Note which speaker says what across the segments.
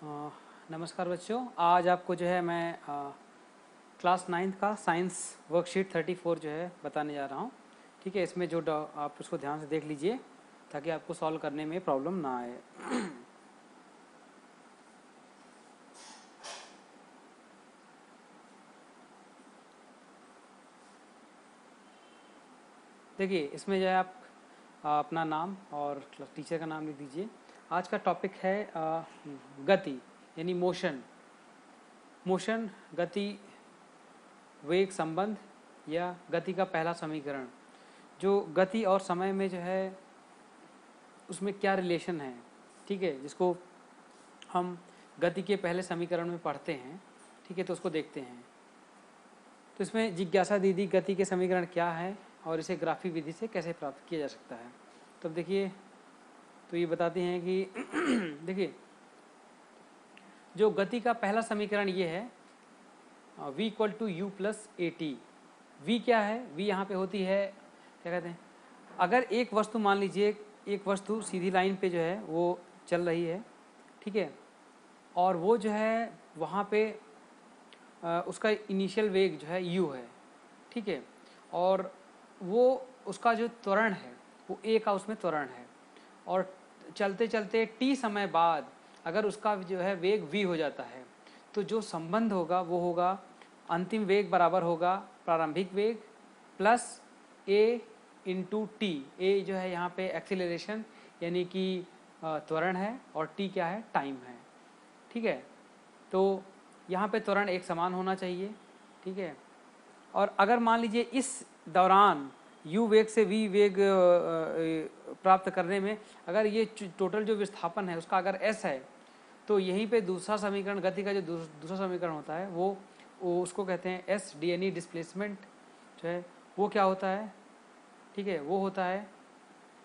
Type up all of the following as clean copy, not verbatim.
Speaker 1: अ, नमस्कार बच्चों। आज आपको जो है मैं क्लास 9th का साइंस वर्कशीट 34 जो है बताने जा रहा हूँ। ठीक है, इसमें जो आप उसको ध्यान से देख लीजिए ताकि आपको सॉल्व करने में प्रॉब्लम ना आए। देखिए, इसमें जो है आप अपना नाम और टीचर का नाम लिख दीजिए। आज का टॉपिक है गति यानी मोशन। मोशन, गति, वेग संबंध या गति का पहला समीकरण। जो गति और समय में जो है उसमें क्या रिलेशन है, ठीक है, जिसको हम गति के पहले समीकरण में पढ़ते हैं। ठीक है, तो उसको देखते हैं। तो इसमें जिज्ञासा दीदी गति के समीकरण क्या है और इसे ग्राफी विधि से कैसे प्राप्त किया जा सकता है। तो अब देखिए, तो ये बताते हैं कि देखिए, जो गति का पहला समीकरण ये है v equal to u plus a t. V क्या है? वी यहाँ पे होती है, क्या कहते हैं, अगर एक वस्तु मान लीजिए, एक वस्तु सीधी लाइन पे जो है वो चल रही है, ठीक है, और वो जो है वहाँ पे उसका इनिशियल वेग जो है u है, ठीक है, और वो उसका जो त्वरण है वो a का उसमें त्वरण है, और चलते चलते t समय बाद अगर उसका जो है वेग v हो जाता है, तो जो संबंध होगा वो होगा अंतिम वेग बराबर होगा प्रारंभिक वेग plus a into T. a जो है यहाँ पे एक्सीलरेशन यानी कि त्वरण है, और t क्या है? टाइम है। ठीक है, तो यहाँ पे त्वरण एक समान होना चाहिए। ठीक है, और अगर मान लीजिए इस दौरान u वेग से v वेग प्राप्त करने में अगर ये टोटल जो विस्थापन है उसका अगर s है, तो यहीं पे दूसरा समीकरण, गति का जो दूसरा समीकरण होता है वो उसको कहते हैं एस डी, यानी डिस्प्लेसमेंट जो है वो क्या होता है? ठीक है, वो होता है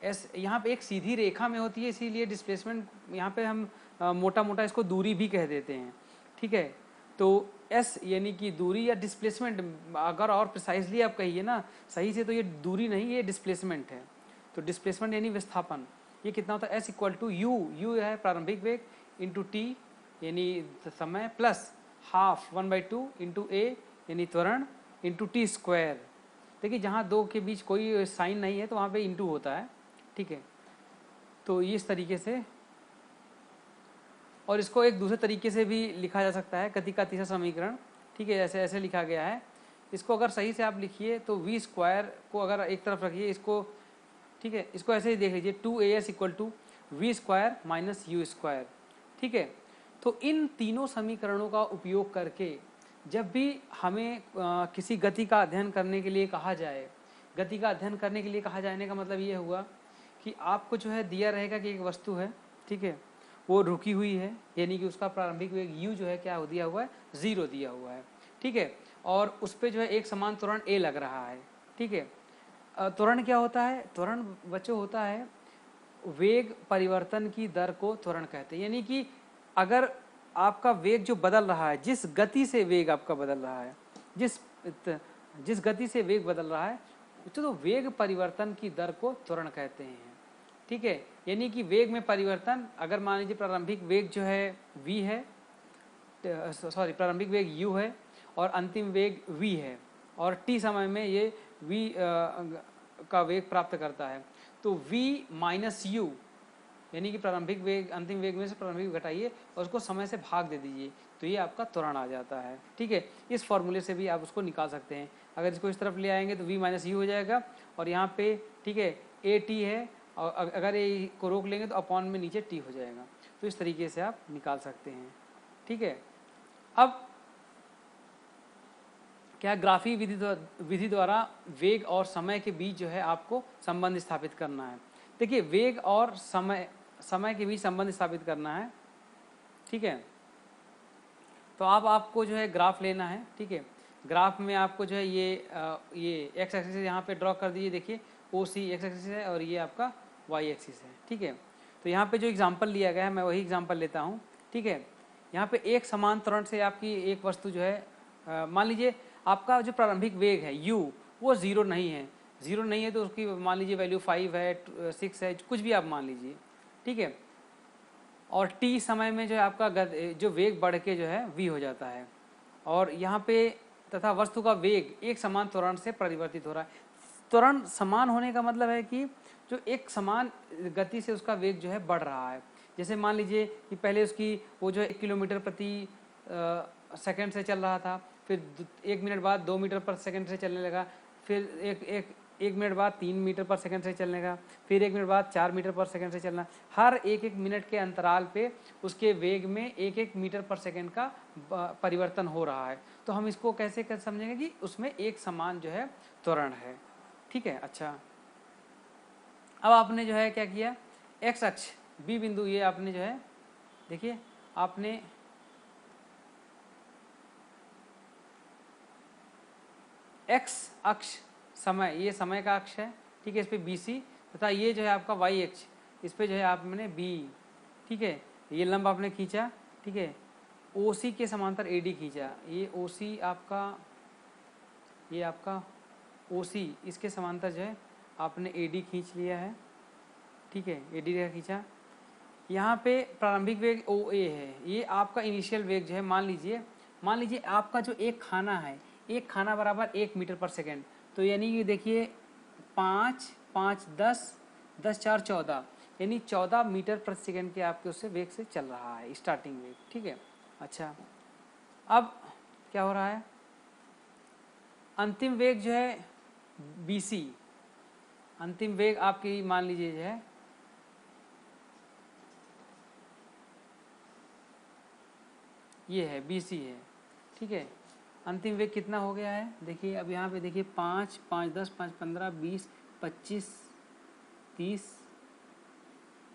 Speaker 1: एस। यहाँ पे एक सीधी रेखा में होती है, इसीलिए डिस्प्लेसमेंट यहाँ पे हम मोटा मोटा इसको दूरी भी कह देते हैं। ठीक है, तो एस यानी कि दूरी या डिस्प्लेसमेंट, अगर और प्रिसाइजली आप कहिए ना सही से, तो ये दूरी नहीं, ये डिस्प्लेसमेंट है। तो डिस्प्लेसमेंट यानी विस्थापन, ये कितना होता है? S equal to u, u है प्रारंभिक वेग, इंटू टी यानी समय, प्लस हाफ 1/2 इंटू ए यानी त्वरण, इंटू टी स्क्वायर। देखिए, जहाँ दो के बीच कोई साइन नहीं है तो वहाँ पे इंटू होता है। ठीक है, तो ये इस तरीके से, और इसको एक दूसरे तरीके से भी लिखा जा सकता है, गति का तीसरा समीकरण। ठीक है, ऐसे ऐसे लिखा गया है। इसको अगर सही से आप लिखिए तो वी स्क्वायर को अगर एक तरफ रखिए इसको, ठीक है, इसको ऐसे ही देख लीजिए, 2as equal to v square minus u square. ठीक है, तो इन तीनों समीकरणों का उपयोग करके जब भी हमें किसी गति का अध्ययन करने के लिए कहा जाए, गति का अध्ययन करने के लिए कहा जाने का मतलब ये हुआ कि आपको जो है दिया रहेगा कि एक वस्तु है, ठीक है, वो रुकी हुई है, यानी कि उसका प्रारंभिक वेग u जो है क्या दिया हुआ है? 0 दिया हुआ है। ठीक है, और उस पर जो है एक समान त्वरण a लग रहा है। ठीक है, त्वरण क्या होता है? त्वरण बच्चों होता है वेग परिवर्तन की दर को त्वरण कहते हैं। यानी कि अगर आपका वेग जो बदल रहा है, जिस गति से वेग आपका बदल रहा है, जिस गति से वेग बदल रहा है, तो वेग परिवर्तन की दर को त्वरण कहते हैं। ठीक है, यानी कि वेग में परिवर्तन, अगर मान लीजिए प्रारंभिक वेग जो है v है, सॉरी प्रारंभिक वेग u है और अंतिम वेग v है, और t समय में ये v का वेग प्राप्त करता है, तो v माइनस यू यानी कि प्रारंभिक वेग अंतिम वेग में से प्रारंभिक वेग घटाइए और उसको समय से भाग दे दीजिए, तो ये आपका त्वरण आ जाता है। ठीक है, इस फॉर्मूले से भी आप उसको निकाल सकते हैं। अगर इसको इस तरफ ले आएंगे तो v माइनस यू हो जाएगा, और यहाँ पे ठीक है ए टी है, और अगर ए को रोक लेंगे तो अपॉन में नीचे टी हो जाएगा। तो इस तरीके से आप निकाल सकते हैं। ठीक है, अब क्या ग्राफी विधि द्वारा वेग और समय के बीच जो है आपको संबंध स्थापित करना है। देखिए, वेग और समय के बीच संबंध स्थापित करना है। ठीक है, तो आपको जो है ग्राफ लेना है। ठीक है, ग्राफ में आपको जो है ये एक्स एक्सिस यहाँ पे ड्रॉ कर दीजिए। देखिए, ओ सी एक्स एक्सिस है और ये आपका वाई एक्सिस है। ठीक है, तो यहाँ पे जो एग्जाम्पल लिया गया है मैं वही एग्जाम्पल लेता हूँ। ठीक है, यहाँ पे एक समान त्वरण से आपकी एक वस्तु जो है, मान लीजिए आपका जो प्रारंभिक वेग है u वो 0 नहीं है। 0 नहीं है तो उसकी मान लीजिए वैल्यू 5 है, 6 है, कुछ भी आप मान लीजिए। ठीक है, और टी समय में जो है आपका जो वेग बढ़ के जो है v हो जाता है। और यहाँ पे तथा वस्तु का वेग एक समान त्वरण से परिवर्तित हो रहा है। त्वरण समान होने का मतलब है कि जो एक समान गति से उसका वेग जो है बढ़ रहा है। जैसे मान लीजिए कि पहले उसकी वो जो 1 किलोमीटर प्रति सेकंड से चल रहा था, फिर 1 मिनट बाद 2 मीटर पर सेकंड से चलने लगा, फिर एक मिनट बाद 3 मीटर पर सेकंड से चलने का, फिर 1 मिनट बाद 4 मीटर पर सेकंड से चलना। हर एक मिनट के अंतराल पे उसके वेग में 1 मीटर पर सेकंड का परिवर्तन हो रहा है। तो हम इसको कैसे समझेंगे कि उसमें एक समान जो है त्वरण है। ठीक है। अच्छा, अब आपने जो है क्या किया, एक्स अक्ष बी बिंदु, ये आपने जो है देखिए आपने एक्स अक्ष समय, ये समय का अक्ष है, ठीक है, इस पे बी सी, तथा ये जो है आपका वाई अक्ष, इस पे जो है आपने बी, ठीक है, ये लंब आपने खींचा, ठीक है, ओ सी के समांतर ए डी खींचा, ये ओ सी आपका, ये आपका ओ सी, इसके समांतर जो है आपने ए डी खींच लिया है, ठीक है, ए डी रेखा खींचा। यहाँ पे प्रारंभिक वेग ओ ए है, ये आपका इनिशियल वेग जो है, मान लीजिए आपका जो एक खाना है, एक खाना बराबर 1 मीटर पर सेकेंड, तो यानी कि देखिए 5, 5, 10, 10, 4, 14, यानी 14 मीटर प्रति सेकेंड के आपके उससे वेग से चल रहा है स्टार्टिंग वेग। ठीक है। अच्छा, अब क्या हो रहा है, अंतिम वेग जो है बी सी, अंतिम वेग आपकी मान लीजिए जो है ये है बी सी है, ठीक है। अंतिम वेग कितना हो गया है, देखिए अब यहाँ पे देखिए 5, 5, 10, 5, 15, 20, 25, 30,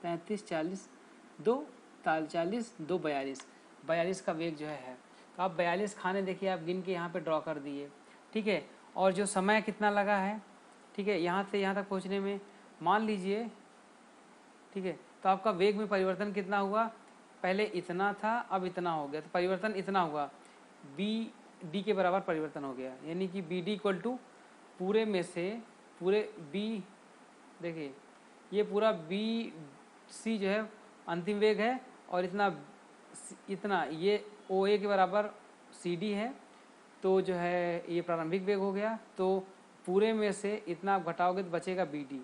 Speaker 1: 35, 40, 2, 40, 2, 42, 42 का वेग जो है। तो आप 42 खाने देखिए आप गिन के यहाँ पे ड्रॉ कर दिए, ठीक है। और जो समय कितना लगा है, ठीक है, यहाँ से यहाँ तक पहुँचने में मान लीजिए, ठीक है, तो आपका वेग में परिवर्तन कितना हुआ, पहले इतना था अब इतना हो गया, तो परिवर्तन इतना हुआ, बी डी के बराबर परिवर्तन हो गया, यानी कि बी डी इक्वल टू पूरे में से पूरे बी, देखिए ये पूरा बी सी जो है अंतिम वेग है, और इतना ये ओ ए के बराबर सी डी है, तो जो है ये प्रारंभिक वेग हो गया, तो पूरे में से इतना आप घटाओगे तो बचेगा बी डी,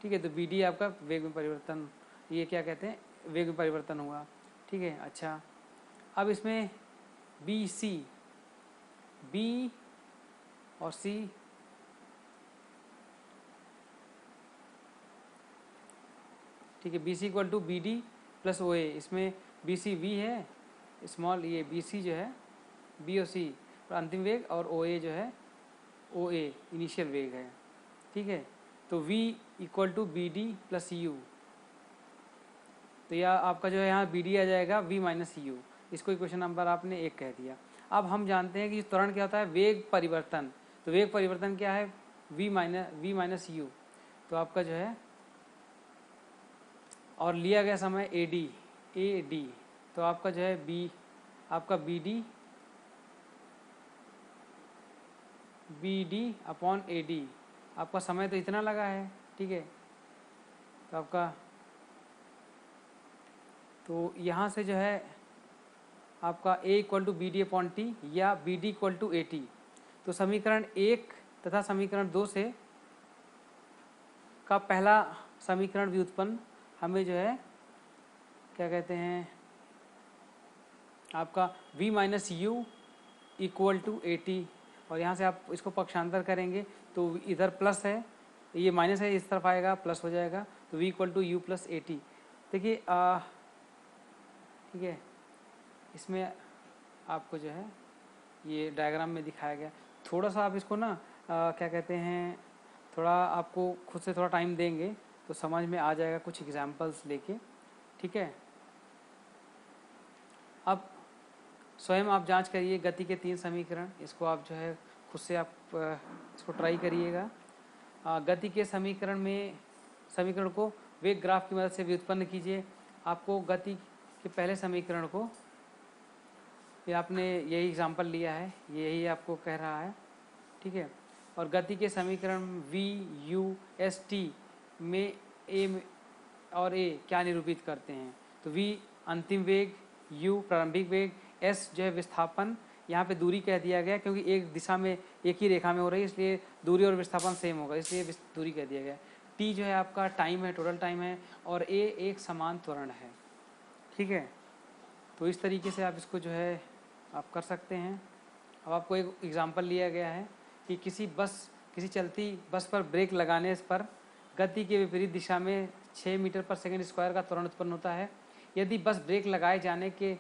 Speaker 1: ठीक है। तो बी डी आपका वेग में परिवर्तन, ये क्या कहते हैं, वेग में परिवर्तन हुआ, ठीक है। अच्छा, अब इसमें बी सी, बी और सी, ठीक है, B C equal to be D plus O A, इसमें बी सी वी है स्मॉल, ये बी सी जो है बी और सी अंतिम वेग, और ओ ए जो है ओ ए इनिशियल वेग है, ठीक है। तो v equal to be D plus u, तो यह आपका जो है यहाँ बी डी आ जाएगा v माइनस यू, इसको इक्वेशन नंबर आपने 1 कह दिया। अब हम जानते हैं कि त्वरण क्या होता है, वेग परिवर्तन, तो वेग परिवर्तन क्या है, v माइनस यू, तो आपका जो है, और लिया गया समय ए डी, तो आपका जो है बी, आपका b D upon a d, आपका समय तो इतना लगा है, ठीक है, तो आपका, तो यहाँ से जो है आपका a इक्वल to be D upon T या B D equal to A T, तो समीकरण 1 तथा समीकरण 2 से का पहला समीकरण व्युत्पन्न हमें जो है क्या कहते हैं, आपका v minus u equal to A t, और यहाँ से आप इसको पक्षांतर करेंगे तो इधर प्लस है, ये माइनस है, इस तरफ आएगा प्लस हो जाएगा, तो v equal to u plus a t. देखिए ठीक है, इसमें आपको जो है ये डायग्राम में दिखाया गया, थोड़ा सा आप इसको ना क्या कहते हैं, थोड़ा आपको खुद से थोड़ा टाइम देंगे तो समझ में आ जाएगा कुछ एग्जाम्पल्स लेके, ठीक है। अब स्वयं आप जांच करिए गति के 3 समीकरण, इसको आप जो है खुद से आप इसको ट्राई करिएगा। गति के समीकरण को वेग ग्राफ की मदद से व्युत्पन्न कीजिए। आपको गति के पहले समीकरण को, ये आपने यही एग्जाम्पल लिया है, यही आपको कह रहा है, ठीक है। और गति के समीकरण v u s t में a और a क्या निरूपित करते हैं, तो v अंतिम वेग, u प्रारंभिक वेग, s जो है विस्थापन, यहाँ पे दूरी कह दिया गया क्योंकि एक दिशा में एक ही रेखा में हो रही है इसलिए दूरी और विस्थापन सेम होगा इसलिए दूरी कह दिया गया। t जो है आपका टाइम है, टोटल टाइम है, और a एक समान त्वरण है। ठीक है, तो इस तरीके से आप इसको जो है आप कर सकते हैं। अब आपको एक एग्जांपल लिया गया है कि किसी चलती बस पर ब्रेक लगाने पर गति के विपरीत दिशा में 6 मीटर पर सेकंड स्क्वायर का त्वरण उत्पन्न होता है। यदि बस ब्रेक लगाए जाने के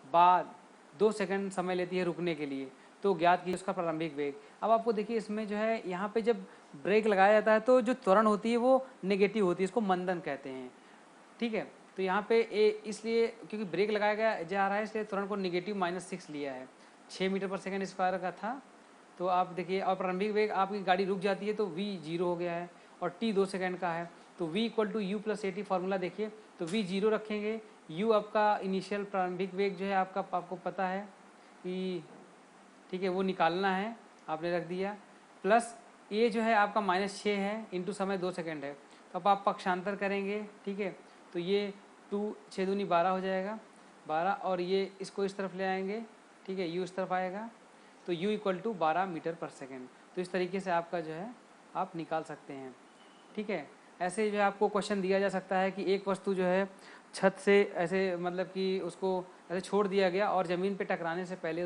Speaker 1: बाद 2 सेकंड समय लेती है रुकने के लिए तो ज्ञात कीजिए उसका प्रारंभिक वेग। अब आपको देखिए इसमें जो है यहाँ पे जब ब्रेक लगाया जाता है तो जो त्वरण होती है वो नेगेटिव होती है, इसको मंदन कहते हैं। ठीक है, तो यहाँ पे इसलिए क्योंकि ब्रेक लगाया गया जा रहा है इसलिए त्वरण को नेगेटिव -6 लिया है। 6 मीटर पर सेकंड स्क्वायर का था तो आप देखिए, और प्रारंभिक वेग आपकी गाड़ी रुक जाती है तो v 0 हो गया है और t 2 सेकंड का है तो v = u + at फार्मूला देखिए तो v 0 रखेंगे, u आपका इनिशियल प्रारंभिक वेग जो है आपको पता है कि ठीक है वो निकालना है, आपने रख दिया, प्लस a जो है आपका -6 है इंटू समय 2 सेकंड है। तो अब आप पक्षांतर करेंगे, ठीक है, तो ये 2 6 दूनी 12 हो जाएगा 12, और ये इसको इस तरफ ले आएंगे, ठीक है, u इस तरफ आएगा तो u = 12 मीटर पर सेकंड। तो इस तरीके से आपका जो है आप निकाल सकते हैं। ठीक है, ऐसे जो है आपको क्वेश्चन दिया जा सकता है कि एक वस्तु जो है छत से ऐसे मतलब कि उसको ऐसे छोड़ दिया गया और ज़मीन पे टकराने से पहले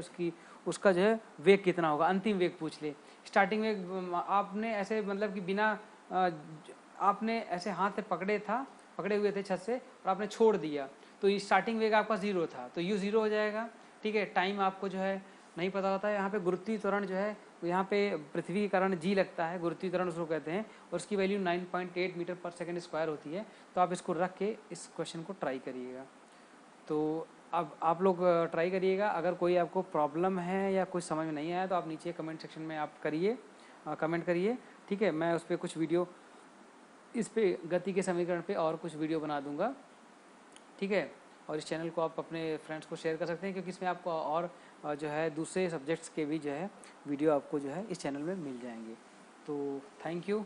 Speaker 1: उसका जो है वेग कितना होगा, अंतिम वेग पूछ ले। स्टार्टिंग वेग आपने ऐसे मतलब कि बिना आपने ऐसे हाथ से पकड़े हुए थे छत से और आपने छोड़ दिया तो स्टार्टिंग वेग आपका 0 था तो u 0 हो जाएगा। ठीक है, टाइम आपको जो है नहीं पता होता है। यहाँ पे गुरुत्वीय त्वरण जो है यहाँ पे पृथ्वी के कारण g लगता है, गुरुत्वीय त्वरण उसको कहते हैं, और उसकी वैल्यू 9.8 मीटर पर सेकंड स्क्वायर होती है। तो आप इसको रख के इस क्वेश्चन को ट्राई करिएगा। तो अब आप लोग ट्राई करिएगा। अगर कोई आपको प्रॉब्लम है या कुछ समझ में नहीं आया तो आप नीचे कमेंट सेक्शन में आप कमेंट करिए। ठीक है, मैं उस पर कुछ वीडियो इस पे गति के समीकरण पे और कुछ वीडियो बना दूंगा। ठीक है, और इस चैनल को आप अपने फ्रेंड्स को शेयर कर सकते हैं क्योंकि इसमें आपको और जो है दूसरे सब्जेक्ट्स के भी जो है वीडियो आपको जो है इस चैनल में मिल जाएंगे। तो थैंक यू।